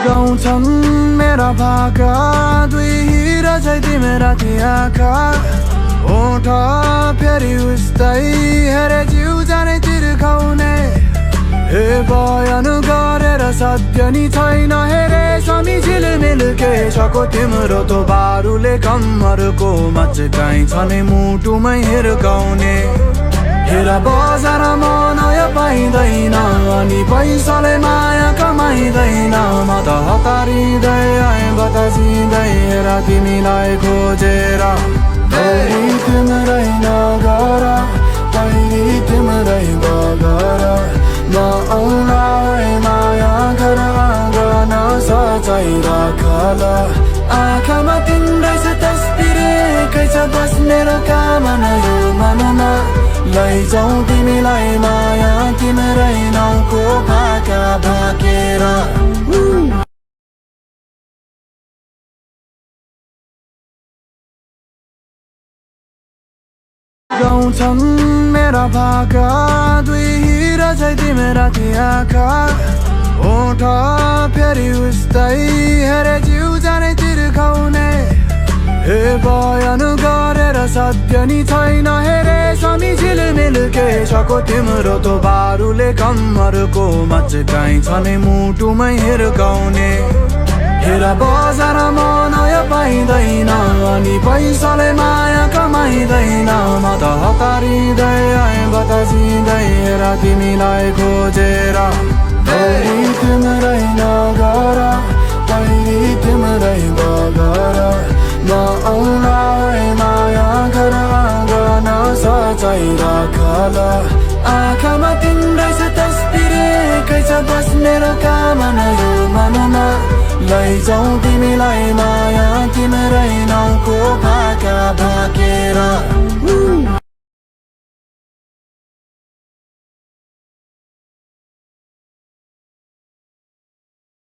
गाउँछन् मेरा भाका दुई हिरा चाहिँ तिमेरा ती आँखा ओठ फेरि उस्तै हेरे जिउ जाने तिर्खाउने हे बयान गरेर सत्य नि छैन हेरे समी झिलमिल के छको तिम्रो तो बारुले कम्मरको मचकाइ छने मुटुमै हिर्काउने हेर बजार मन पाइँदैन अनि पैसाले माया कमाइँदैन म त हतारिँदै आएँ बतासिँदै हेर तिमीलाई खोजेर तिम्रै नगर पहिरी तिम्रै बगर म आउला माया घर आँगन सजाइ राखल आँखामा तिम्रै छ तस्बिर एकै छ बस मेरो कामना यो मनमा लैजाऊ तिमीलाई माया तिम्रै नाउँको भाका भाकेर गाउँछन् मेरा भाका दुई हिरा चाहिँ तिमेरा ती आँखा ओठ फेरि उस्तै हेरे जिउ जाने तिर्खाउने हे बयान गरेर सत्य नि छैन हेरे समी झिलमिल के छको तिम्रो तो बारुले कम्मरको मचकाइ छने मुटुमै हिर्काउने हेर बजार मन पाइँदैन अनि पैसाले माया कमाइँदैन म त हतारिँदै आएँ बतासिँदै हेर तिमीलाई खोजेर तिम्रै नगर पहिरी तिम्रै बगर म आउला माया घर आँगन सजाइ राखल आँखामा तिम्रै छ तस्बिर एकै छ बस मेरो कामना यो मनमा लैजाऊ तिमीलाई माया